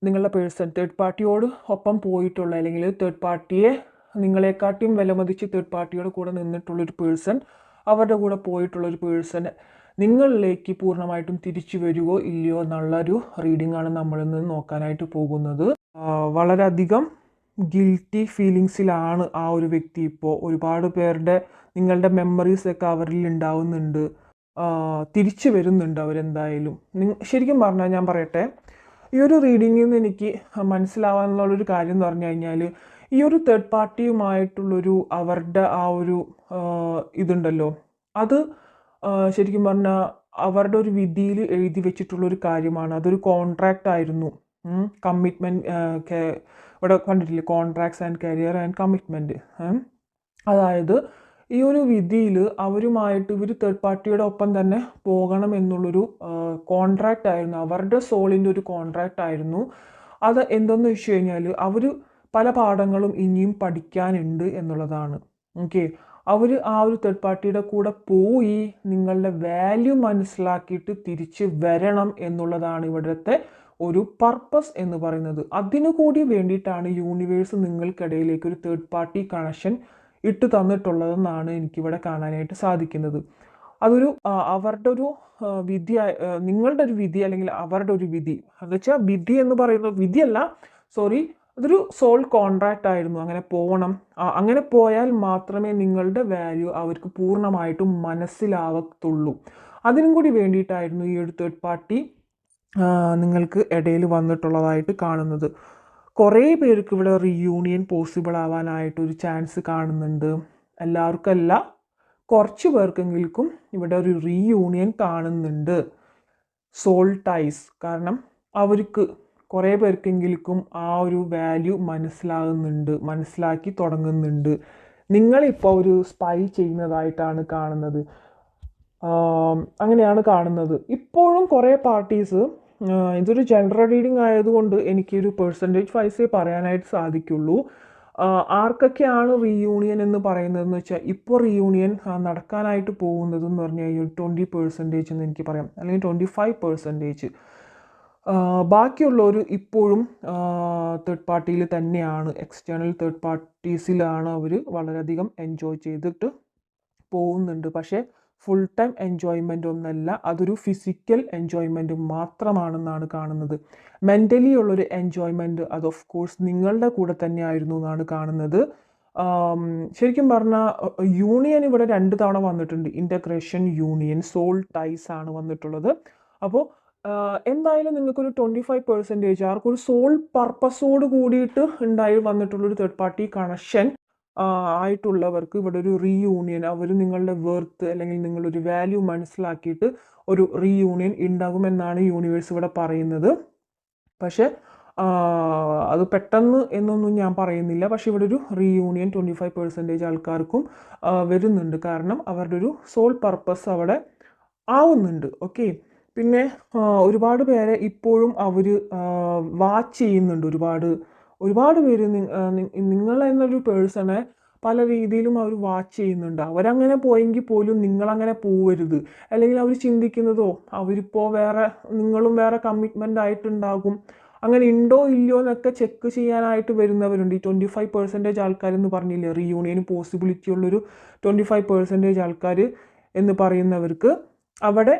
നിങ്ങളുടെ person third പാർട്ടിയോട് ഒപ്പം പോയിട്ടുള്ള അല്ലെങ്കിൽ തേർഡ് പാർട്ടിയെ നിങ്ങളെക്കാട്ടിയും വിലമതിച്ച് തേർഡ് പാർട്ടിയോട് കൂടെ നിന്നിട്ടുള്ളൊരു പേഴ്സൺ, അവരുടെ കൂടെ പോയിട്ടുള്ളൊരു പേഴ്സൺ നിങ്ങളിലേക്ക് പൂർണ്ണമായിട്ടും തിരിച്ചു വരുമോ ഇല്ലയോ എന്നുള്ളൊരു റീഡിംഗ് ആണ് നമ്മളിന്ന് നോക്കാനായിട്ട് പോകുന്നത്. വളരെയധികം ഗിൽറ്റി ഫീലിങ്സിലാണ് ആ ഒരു വ്യക്തി ഇപ്പോൾ. ഒരുപാട് പേരുടെ നിങ്ങളുടെ മെമ്മറീസൊക്കെ അവരിൽ ഉണ്ടാവുന്നുണ്ട്, തിരിച്ചു വരുന്നുണ്ട് അവരെന്തായാലും. ശരിക്കും പറഞ്ഞാൽ ഞാൻ പറയട്ടെ, ഈ ഒരു റീഡിങ്ങിൽ നിന്ന് എനിക്ക് മനസ്സിലാവാനുള്ളൊരു കാര്യം എന്ന് പറഞ്ഞു കഴിഞ്ഞാൽ, ഈ ഒരു തേർഡ് പാർട്ടിയുമായിട്ടുള്ളൊരു അവരുടെ ആ ഒരു ഇതുണ്ടല്ലോ, അത് ശരിക്കും പറഞ്ഞാൽ അവരുടെ ഒരു വിധിയിൽ എഴുതി വെച്ചിട്ടുള്ളൊരു കാര്യമാണ്. അതൊരു കോൺട്രാക്റ്റ് ആയിരുന്നു. കമ്മിറ്റ്മെൻറ്റ് ഇവിടെ കണ്ടിട്ടില്ലേ, contracts and career and commitment. അതായത് ഈ ഒരു വിധിയിൽ അവരുമായിട്ട് ഇവർ തേർഡ് പാർട്ടിയുടെ ഒപ്പം തന്നെ പോകണം എന്നുള്ളൊരു കോൺട്രാക്റ്റ് ആയിരുന്നു, അവരുടെ സോളിൻ്റെ ഒരു കോൺട്രാക്റ്റ് ആയിരുന്നു. അത് എന്തെന്ന് വെച്ച് കഴിഞ്ഞാൽ അവർ പല പാഠങ്ങളും ഇനിയും പഠിക്കാനുണ്ട് എന്നുള്ളതാണ്. ഓക്കെ, അവർ ആ ഒരു തേർഡ് പാർട്ടിയുടെ കൂടെ പോയി നിങ്ങളുടെ വാല്യൂ മനസ്സിലാക്കിയിട്ട് തിരിച്ച് വരണം എന്നുള്ളതാണ് ഇവിടുത്തെ ഒരു പർപ്പസ് എന്ന് പറയുന്നത്. അതിനു കൂടി വേണ്ടിയിട്ടാണ് യൂണിവേഴ്സ് നിങ്ങൾക്കിടയിലേക്ക് ഒരു തേർഡ് പാർട്ടി കണക്ഷൻ ഇട്ട് തന്നിട്ടുള്ളതെന്നാണ് എനിക്കിവിടെ കാണാനായിട്ട് സാധിക്കുന്നത്. അതൊരു അവരുടെ ഒരു വിധി, നിങ്ങളുടെ ഒരു വിധി അല്ലെങ്കിൽ അവരുടെ ഒരു വിധി എന്ന് വെച്ചാൽ, വിധി എന്ന് പറയുന്നത് വിധിയല്ല, സോറി, അതൊരു സോൾ കോൺട്രാക്റ്റ് ആയിരുന്നു. അങ്ങനെ പോകണം, അങ്ങനെ പോയാൽ മാത്രമേ നിങ്ങളുടെ വാല്യൂ അവർക്ക് പൂർണ്ണമായിട്ടും മനസ്സിലാവത്തുള്ളൂ. അതിനും കൂടി വേണ്ടിയിട്ടായിരുന്നു ഈ ഒരു തേർഡ് പാർട്ടി നിങ്ങൾക്ക് ഇടയിൽ വന്നിട്ടുള്ളതായിട്ട് കാണുന്നത്. കുറേ പേർക്ക് ഇവിടെ റീയൂണിയൻ പോസിബിൾ ആവാനായിട്ടൊരു ചാൻസ് കാണുന്നുണ്ട്. എല്ലാവർക്കല്ല, കുറച്ച് പേർക്കെങ്കിലും ഇവിടെ ഒരു റീയൂണിയൻ കാണുന്നുണ്ട്. സോൾ ടൈസ്, കാരണം അവർക്ക് കുറേ പേർക്കെങ്കിലും ആ ഒരു വാല്യൂ മനസ്സിലാക്കി തുടങ്ങുന്നുണ്ട്. നിങ്ങളിപ്പോൾ ഒരു സ്പൈ ചെയ്യുന്നതായിട്ടാണ് കാണുന്നത്, അങ്ങനെയാണ് കാണുന്നത്. ഇപ്പോഴും കുറേ പാർട്ടീസ്, ഇതൊരു ജനറൽ റീഡിംഗ് ആയതുകൊണ്ട് എനിക്കൊരു പെർസെൻറ്റേജ് വൈസേ പറയാനായിട്ട് സാധിക്കുള്ളൂ. ആർക്കൊക്കെയാണ് റീയൂണിയൻ എന്ന് പറയുന്നതെന്ന് വെച്ചാൽ, ഇപ്പോൾ റീയൂണിയൻ നടക്കാനായിട്ട് പോകുന്നതെന്ന് പറഞ്ഞു കഴിഞ്ഞാൽ 20% എന്ന് എനിക്ക് പറയാം, അല്ലെങ്കിൽ 25%. ബാക്കിയുള്ളവർ ഇപ്പോഴും തേർഡ് പാർട്ടിയിൽ തന്നെയാണ്, എക്സ്റ്റേണൽ തേർഡ് പാർട്ടീസിലാണ് അവർ വളരെയധികം എൻജോയ് ചെയ്തിട്ട് പോകുന്നുണ്ട്. പക്ഷേ ഫുൾ ടൈം എൻജോയ്മെൻ്റ് ഒന്നല്ല, അതൊരു ഫിസിക്കൽ എൻജോയ്മെൻറ്റ് മാത്രമാണെന്നാണ് കാണുന്നത്. മെൻ്റലി ഉള്ളൊരു എൻജോയ്മെൻറ്റ് അത് ഓഫ് കോഴ്സ് നിങ്ങളുടെ കൂടെ തന്നെ ആയിരുന്നു എന്നാണ് കാണുന്നത്. ശരിക്കും പറഞ്ഞാൽ യൂണിയൻ ഇവിടെ 2 തവണ വന്നിട്ടുണ്ട്. ഇൻ്റഗ്രേഷൻ, യൂണിയൻ, സോൾ ടൈസ് ആണ് വന്നിട്ടുള്ളത്. അപ്പോൾ എന്തായാലും നിങ്ങൾക്കൊരു 25% ആർക്കൊരു സോൾ പർപ്പസോട് കൂടിയിട്ട് വന്നിട്ടുള്ളൊരു തേർഡ് പാർട്ടി കണക്ഷൻ ആയിട്ടുള്ളവർക്ക് ഇവിടെ ഒരു റീയൂണിയൻ, അവർ നിങ്ങളുടെ വെർത്ത് അല്ലെങ്കിൽ നിങ്ങളൊരു വാല്യൂ മനസ്സിലാക്കിയിട്ട് ഒരു റീയൂണിയൻ ഉണ്ടാകുമെന്നാണ് യൂണിവേഴ്സ് ഇവിടെ പറയുന്നത്. പക്ഷേ അത് പെട്ടെന്ന് എന്നൊന്നും ഞാൻ പറയുന്നില്ല. പക്ഷെ ഇവിടെ ഒരു റീയൂണിയൻ 25% ആൾക്കാർക്കും വരുന്നുണ്ട്, കാരണം അവരുടെ ഒരു സോൾ പർപ്പസ് അവിടെ ആവുന്നുണ്ട്. ഓക്കെ, പിന്നെ ഒരുപാട് പേരെ ഇപ്പോഴും അവർ വാച്ച് ചെയ്യുന്നുണ്ട്. ഒരുപാട് പേര് നിങ്ങൾ എന്നൊരു പേഴ്സണെ പല രീതിയിലും അവർ വാച്ച് ചെയ്യുന്നുണ്ട്. അവരങ്ങനെ പോയെങ്കിൽ പോലും നിങ്ങളങ്ങനെ പോവരുത്. അല്ലെങ്കിൽ അവർ ചിന്തിക്കുന്നതോ അവരിപ്പോൾ നിങ്ങളും വേറെ കമ്മിറ്റ്മെൻ്റ് ആയിട്ടുണ്ടാകും, അങ്ങനെ ഉണ്ടോ ഇല്ലയോ എന്നൊക്കെ ചെക്ക് ചെയ്യാനായിട്ട് വരുന്നവരുണ്ട്. ഈ 25% ആൾക്കാരെന്ന് പറഞ്ഞില്ലേ, റീയൂണിയന് പോസിബിലിറ്റി ഉള്ളൊരു 25% ആൾക്കാർ എന്ന് പറയുന്നവർക്ക് അവിടെ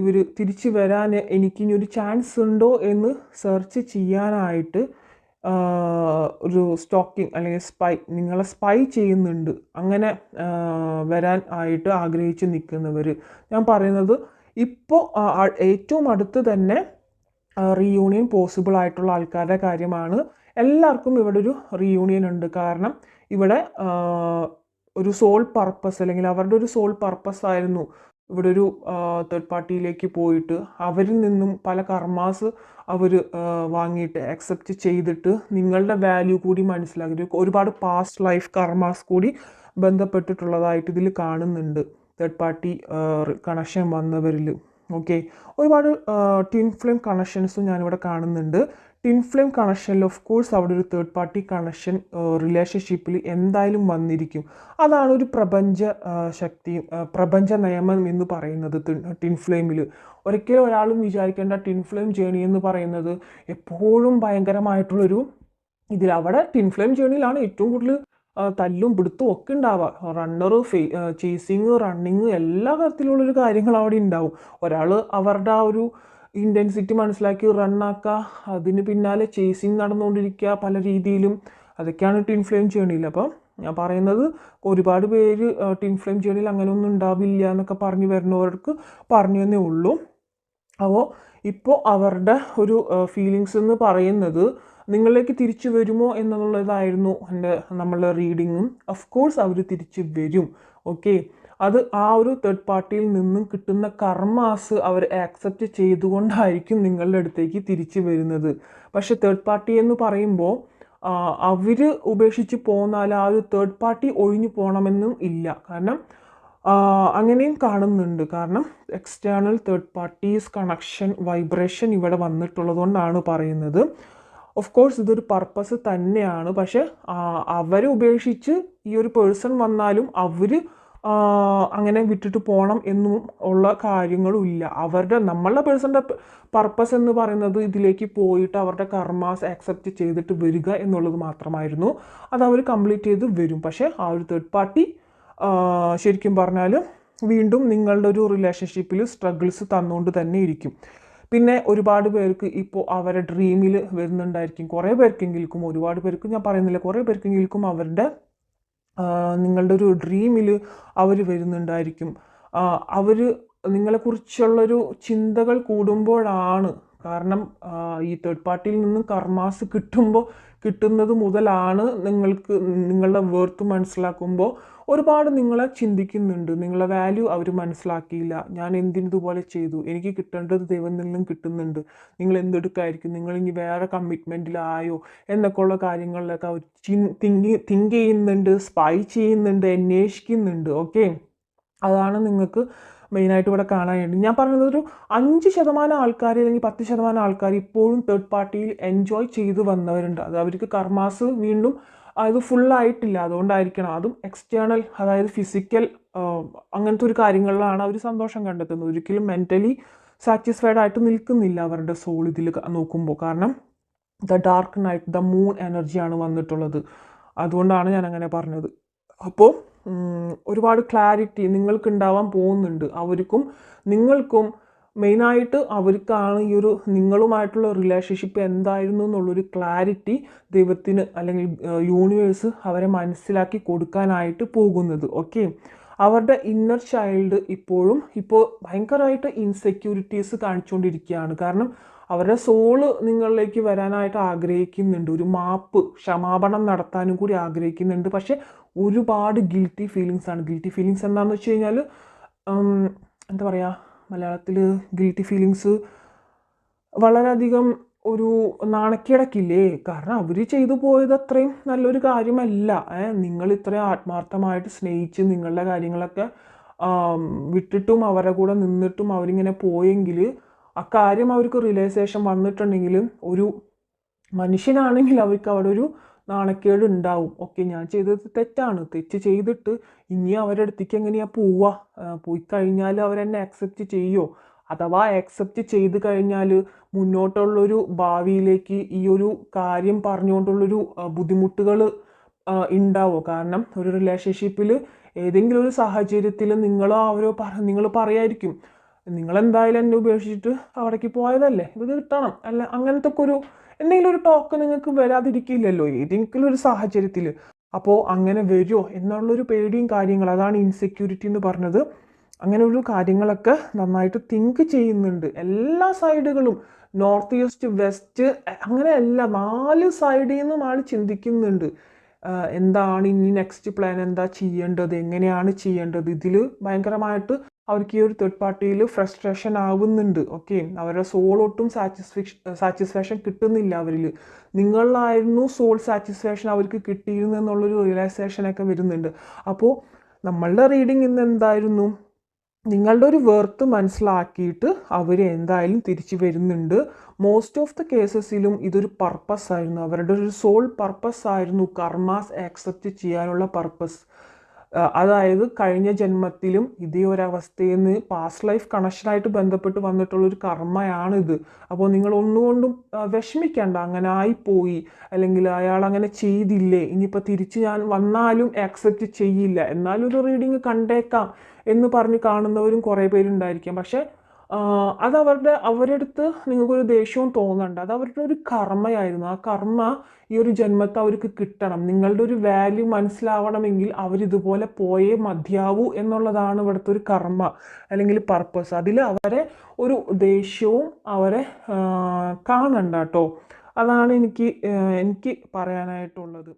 ഇവർ തിരിച്ചു വരാൻ എനിക്കിനി ഒരു ചാൻസ് ഉണ്ടോ എന്ന് സെർച്ച് ചെയ്യാനായിട്ട് ഒരു സ്റ്റോക്കിംഗ് അല്ലെങ്കിൽ നിങ്ങളെ സ്പൈ ചെയ്യുന്നുണ്ട്. അങ്ങനെ വരാൻ ആയിട്ട് ആഗ്രഹിച്ച് നിൽക്കുന്നവർ, ഞാൻ പറയുന്നത് ഇപ്പോൾ ഏറ്റവും അടുത്ത് തന്നെ റീയൂണിയൻ പോസിബിൾ ആയിട്ടുള്ള ആൾക്കാരുടെ കാര്യമാണ്. എല്ലാവർക്കും ഇവിടെ ഒരു റീയൂണിയൻ ഉണ്ട്, കാരണം ഇവിടെ ഒരു സോൾ പർപ്പസ് അല്ലെങ്കിൽ അവരുടെ ഒരു സോൾ പർപ്പസ് ആയിരുന്നു ഇവിടെ ഒരു തേർഡ് പാർട്ടിയിലേക്ക് പോയിട്ട് അവരിൽ നിന്നും പല കർമാസ് അവർ വാങ്ങിയിട്ട് അക്സെപ്റ്റ് ചെയ്തിട്ട് നിങ്ങളുടെ വാല്യൂ കൂടി മനസ്സിലാക്കി ഒരുപാട് പാസ്റ്റ് ലൈഫ് കർമാസ് കൂടി ബന്ധപ്പെട്ടിട്ടുള്ളതായിട്ട് ഇതിൽ കാണുന്നുണ്ട് തേർഡ് പാർട്ടി കണക്ഷൻ വന്നവരിൽ. ഓക്കെ, ഒരുപാട് ട്വിൻ ഫ്ലെയിം കണക്ഷൻസും ഞാനിവിടെ കാണുന്നുണ്ട്. ട്വിൻ ഫ്ലെയിം കണക്ഷനിൽ ഓഫ് കോഴ്സ് അവിടെ ഒരു തേർഡ് പാർട്ടി കണക്ഷൻ റിലേഷൻഷിപ്പിൽ എന്തായാലും വന്നിരിക്കും. അതാണ് ഒരു പ്രപഞ്ച ശക്തി, പ്രപഞ്ച നിയമം എന്ന് പറയുന്നത് ട്വിൻ ഫ്ലെയിമിൽ. ഒരിക്കലും ഒരാളും വിചാരിക്കേണ്ട ട്വിൻ ഫ്ലെയിം ജേണി എന്ന് പറയുന്നത് എപ്പോഴും ഭയങ്കരമായിട്ടുള്ളൊരു അവിടെ ട്വിൻ ഫ്ലെയിം ജേണിയിലാണ് ഏറ്റവും കൂടുതൽ തല്ലും പിടുത്തവും ഒക്കെ ഉണ്ടാവുക. റണ്ണറ് ചേസിങ് റണ്ണിങ് എല്ലാ തരത്തിലുള്ളൊരു കാര്യങ്ങൾ അവിടെ ഉണ്ടാവും. ഒരാൾ അവരുടെ ആ ഒരു ഇൻറ്റൻസിറ്റി മനസ്സിലാക്കി റണ്ണാക്കുക, അതിന് പിന്നാലെ ചേസിങ് നടന്നുകൊണ്ടിരിക്കുക പല രീതിയിലും. അതൊക്കെയാണ് ട്വിൻ ഫ്ലെയിം ജേണിയിൽ. അപ്പം ഞാൻ പറയുന്നത് ഒരുപാട് പേര് ട്വിൻ ഫ്ലെയിം ജേണിയിൽ അങ്ങനെയൊന്നും ഉണ്ടാവില്ല എന്നൊക്കെ പറഞ്ഞു വരുന്നവർക്ക് പറഞ്ഞു തന്നേ ഉള്ളൂ. അപ്പോൾ ഇപ്പോൾ അവരുടെ ഒരു ഫീലിങ്സ് എന്ന് പറയുന്നത് നിങ്ങളിലേക്ക് തിരിച്ചു വരുമോ എന്നുള്ളതായിരുന്നു നമ്മളുടെ റീഡിങ്ങും. ഓഫ് കോഴ്സ് അവർ തിരിച്ചു വരും. ഓക്കെ, അത് ആ ഒരു തേർഡ് പാർട്ടിയിൽ നിന്നും കിട്ടുന്ന കർമാസ് അവർ ആക്സെപ്റ്റ് ചെയ്തുകൊണ്ടായിരിക്കും നിങ്ങളുടെ അടുത്തേക്ക് തിരിച്ചു വരുന്നത്. പക്ഷെ തേർഡ് പാർട്ടി എന്ന് പറയുമ്പോൾ അവർ ഉപേക്ഷിച്ച് പോന്നാൽ ആ ഒരു തേർഡ് പാർട്ടി ഒഴിഞ്ഞു പോകണമെന്നും ഇല്ല. കാരണം അങ്ങനെയും കാണുന്നുണ്ട്. കാരണം external third parties connection vibration ഇവിടെ വന്നിട്ടുള്ളത് കൊണ്ടാണ് പറയുന്നത്. ഓഫ് കോഴ്സ് ഇതൊരു പർപ്പസ് തന്നെയാണ്. പക്ഷെ അവരെ ഉപേക്ഷിച്ച് ഈ ഒരു പേഴ്സൺ വന്നാലും അവർ അങ്ങനെ വിട്ടിട്ട് പോകണം എന്നും ഉള്ള കാര്യങ്ങളും ഇല്ല. നമ്മളുടെ പേഴ്സൻ്റെ പർപ്പസ് എന്ന് പറയുന്നത് ഇതിലേക്ക് പോയിട്ട് അവരുടെ കർമാസ് ആക്സെപ്റ്റ് ചെയ്തിട്ട് വരിക എന്നുള്ളത് മാത്രമായിരുന്നു. അത് അവർ കംപ്ലീറ്റ് ചെയ്ത് വരും. പക്ഷേ ആ ഒരു തേർഡ് പാർട്ടി ശരിക്കും പറഞ്ഞാൽ വീണ്ടും നിങ്ങളുടെ ഒരു റിലേഷൻഷിപ്പിൽ സ്ട്രഗിൾസ് തന്നുകൊണ്ട് തന്നെ ഇരിക്കും. പിന്നെ ഒരുപാട് പേർക്ക് ഇപ്പോൾ അവരുടെ ഡ്രീമിൽ വരുന്നുണ്ടായിരിക്കും. കുറേ പേർക്കെങ്കിലും, ഒരുപാട് പേർക്ക് ഞാൻ പറയുന്നില്ല, കുറേ പേർക്കെങ്കിലും അവരുടെ നിങ്ങളുടെ ഒരു ഡ്രീമിൽ അവർ വരുന്നുണ്ടായിരിക്കും. അവർ നിങ്ങളെക്കുറിച്ചുള്ളൊരു ചിന്തകൾ കൂടുമ്പോഴാണ്. കാരണം ഈ തേർഡ് പാർട്ടിയിൽ നിന്നും കർമാസ് കിട്ടുന്നത് മുതലാണ് നിങ്ങളുടെ വേർത്ത് മനസ്സിലാക്കുമ്പോൾ ഒരുപാട് നിങ്ങളെ ചിന്തിക്കുന്നുണ്ട്. നിങ്ങളെ വാല്യൂ അവർ മനസ്സിലാക്കിയില്ല. ഞാൻ എന്തിനിതുപോലെ ചെയ്തു, എനിക്ക് കിട്ടേണ്ടത് ദൈവത്തിൽ നിന്നും കിട്ടുന്നുണ്ട്, നിങ്ങൾ എന്തെടുക്കായിരിക്കും, നിങ്ങൾ ഇനി വേറെ കമ്മിറ്റ്മെൻറ്റിലായോ എന്നൊക്കെ ഉള്ള കാര്യങ്ങളിലൊക്കെ അവർ തിങ്ക് ചെയ്യുന്നുണ്ട്, സ്പൈ ചെയ്യുന്നുണ്ട്, അന്വേഷിക്കുന്നുണ്ട്. ഓക്കെ, അതാണ് നിങ്ങൾക്ക് മെയിനായിട്ട് ഇവിടെ കാണാനുണ്ട്. ഞാൻ പറയുന്നത് ഒരു 5% ആൾക്കാർ അല്ലെങ്കിൽ 10% ആൾക്കാർ ഇപ്പോഴും തേർഡ് പാർട്ടിയിൽ എൻജോയ് ചെയ്ത് വന്നവരുണ്ട്. അത് അവർക്ക് കർമാസ് വീണ്ടും അത് ഫുള്ളായിട്ടില്ല, അതുകൊണ്ടായിരിക്കണം. അതും എക്സ്റ്റേണൽ, അതായത് ഫിസിക്കൽ അങ്ങനത്തെ ഒരു കാര്യങ്ങളിലാണ് അവർ സന്തോഷം കണ്ടെത്തുന്നത്. ഒരിക്കലും മെൻ്റലി സാറ്റിസ്ഫൈഡ് ആയിട്ട് നിൽക്കുന്നില്ല അവരുടെ സോൾ ഇതിൽ നോക്കുമ്പോൾ. കാരണം the dark night, the moon എനർജിയാണ് വന്നിട്ടുള്ളത്. അതുകൊണ്ടാണ് ഞാൻ അങ്ങനെ പറഞ്ഞത്. അപ്പോൾ ഒരുപാട് ക്ലാരിറ്റി നിങ്ങൾക്ക് ഉണ്ടാവാൻ പോകുന്നുണ്ട്. അവർക്കും നിങ്ങൾക്കും മെയിനായിട്ട് അവർക്കാണ് ഈ ഒരു നിങ്ങളുമായിട്ടുള്ള റിലേഷൻഷിപ്പ് എന്തായിരുന്നു എന്നുള്ളൊരു ക്ലാരിറ്റി ദൈവത്തിന് അല്ലെങ്കിൽ യൂണിവേഴ്സ് അവരെ മനസ്സിലാക്കി കൊടുക്കാനായിട്ട് പോകുന്നത്. ഓക്കെ, അവരുടെ ഇന്നർ ചൈൽഡ് ഇപ്പോൾ ഭയങ്കരമായിട്ട് ഇൻസെക്യൂരിറ്റീസ് കാണിച്ചുകൊണ്ടിരിക്കുകയാണ്. കാരണം അവരുടെ സോള് നിങ്ങളിലേക്ക് വരാനായിട്ട് ആഗ്രഹിക്കുന്നുണ്ട്, ഒരു ക്ഷമാപണം നടത്താനും കൂടി ആഗ്രഹിക്കുന്നുണ്ട്. പക്ഷെ ഒരുപാട് ഗിൽറ്റി ഫീലിങ്സ് ആണ്. ഗിൽറ്റി ഫീലിങ്സ് എന്താണെന്ന് വെച്ച് കഴിഞ്ഞാൽ എന്താ പറയുക, മലയാളത്തിൽ ഗിൽറ്റി ഫീലിങ്സ് വളരെയധികം ഒരു നാണക്കേടൊക്കില്ലേ. കാരണം അവർ ചെയ്തു പോയത് അത്രയും നല്ലൊരു കാര്യമല്ല. നിങ്ങൾ ഇത്രയും ആത്മാർത്ഥമായിട്ട് സ്നേഹിച്ച് നിങ്ങളുടെ കാര്യങ്ങളൊക്കെ വിട്ടിട്ടും അവരുടെ കൂടെ നിന്നിട്ടും അവരിങ്ങനെ പോയെങ്കിൽ അക്കാര്യം അവർക്ക് റിയലൈസേഷൻ വന്നിട്ടുണ്ടെങ്കിലും ഒരു മനുഷ്യനാണെങ്കിൽ അവർക്ക് അവിടെ ഒരു നാണക്കേട് ഉണ്ടാവും. ഓക്കെ, ഞാൻ ചെയ്തത് തെറ്റാണ്, തെറ്റ് ചെയ്തിട്ട് ഇനി അവരുടെ അടുത്തേക്ക് എങ്ങനെയാണ് പോയി കഴിഞ്ഞാൽ അവരെന്നെ ആക്സെപ്റ്റ് ചെയ്യുമോ, അഥവാ ആക്സെപ്റ്റ് ചെയ്ത് കഴിഞ്ഞാൽ മുന്നോട്ടുള്ളൊരു ഭാവിയിലേക്ക് ഈ ഒരു കാര്യം പറഞ്ഞുകൊണ്ടുള്ളൊരു ബുദ്ധിമുട്ടുകൾ ഉണ്ടാവുമോ? കാരണം ഒരു റിലേഷൻഷിപ്പിൽ ഏതെങ്കിലും ഒരു സാഹചര്യത്തിൽ നിങ്ങൾ പറയായിരിക്കും, നിങ്ങളെന്തായാലും എന്നെ ഉപേക്ഷിച്ചിട്ട് അവിടേക്ക് പോയതല്ലേ, ഇത് കിട്ടണം അല്ല, അങ്ങനത്തെ ഒരു എന്തെങ്കിലും ഒരു ടോക്ക് നിങ്ങൾക്ക് വരാതിരിക്കില്ലല്ലോ ഏതെങ്കിലും ഒരു സാഹചര്യത്തിൽ. അപ്പോൾ അങ്ങനെ വരുമോ എന്നുള്ളൊരു പേടിയും കാര്യങ്ങൾ, അതാണ് ഇൻസെക്യൂരിറ്റി എന്ന് പറഞ്ഞത്. അങ്ങനെ ഒരു കാര്യങ്ങളൊക്കെ നന്നായിട്ട് തിങ്ക് ചെയ്യുന്നുണ്ട്. എല്ലാ സൈഡുകളും, നോർത്ത് ഈസ്റ്റ് വെസ്റ്റ് അങ്ങനെ എല്ലാ 4 സൈഡിൽ നിന്നും ആൾ ചിന്തിക്കുന്നുണ്ട്. എന്താണ് ഇനി നെക്സ്റ്റ് പ്ലാൻ, എന്താ ചെയ്യേണ്ടത്, എങ്ങനെയാണ് ചെയ്യേണ്ടത്. ഇതിൽ ഭയങ്കരമായിട്ട് അവർക്ക് ഈ ഒരു തേർഡ് പാർട്ടിയിൽ ഫ്രസ്ട്രേഷൻ ആവുന്നുണ്ട്. ഓക്കെ, അവരുടെ സോൾ ഒട്ടും സാറ്റിസ്ഫാക്ഷൻ കിട്ടുന്നില്ല അവരിൽ. നിങ്ങളിലായിരുന്നു സോൾ സാറ്റിസ്ഫാക്ഷൻ അവർക്ക് കിട്ടിയിരുന്നു എന്നുള്ളൊരു റിയലൈസേഷനൊക്കെ വരുന്നുണ്ട്. അപ്പോൾ നമ്മളുടെ റീഡിങ് ഇന്ന് എന്തായിരുന്നു, നിങ്ങളുടെ ഒരു വെർത്ത് മനസ്സിലാക്കിയിട്ട് അവർ എന്തായാലും തിരിച്ചു വരുന്നുണ്ട്. മോസ്റ്റ് ഓഫ് ദ കേസസിലും ഇതൊരു പർപ്പസ് ആയിരുന്നു, അവരുടെ ഒരു സോൾ പർപ്പസ് ആയിരുന്നു, കർമാസ് ആക്സെപ്റ്റ് ചെയ്യാനുള്ള പർപ്പസ്. അതായത് കഴിഞ്ഞ ജന്മത്തിലും ഇതേ ഒരവസ്ഥയിൽ നിന്ന് പാസ്റ്റ് ലൈഫ് കണക്ഷനായിട്ട് ബന്ധപ്പെട്ട് വന്നിട്ടുള്ളൊരു കർമ്മയാണിത്. അപ്പോൾ നിങ്ങൾ ഒന്നുകൊണ്ടും വിഷമിക്കേണ്ട, അങ്ങനെ ആയിപ്പോയി, അല്ലെങ്കിൽ അയാൾ അങ്ങനെ ചെയ്തില്ലേ, ഇനിയിപ്പോൾ തിരിച്ച് ഞാൻ വന്നാലും ആക്സെപ്റ്റ് ചെയ്യില്ല, എന്നാലും ഒരു റീഡിങ് കണ്ടേക്കാം എന്ന് പറഞ്ഞ് കാണുന്നവരും കുറേ പേരുണ്ടായിരിക്കാം. പക്ഷേ അവരുടെ അടുത്ത് നിങ്ങൾക്കൊരു ദേഷ്യവും തോന്നണ്ട. അത് അവരുടെ ഒരു കർമ്മയായിരുന്നു. ആ കർമ്മ ഈ ഒരു ജന്മത്തെ അവർക്ക് കിട്ടണം. നിങ്ങളുടെ ഒരു വാല്യൂ മനസ്സിലാവണമെങ്കിൽ അവരിതുപോലെ പോയേ മതിയാവൂ എന്നുള്ളതാണ് ഇവിടുത്തെ ഒരു കർമ്മ അല്ലെങ്കിൽ പർപ്പസ്. അതിൽ അവരെ ഒരു ദേഷ്യവും അവരെ കാണണ്ട കേട്ടോ. അതാണ് എനിക്ക് പറയാനായിട്ടുള്ളത്.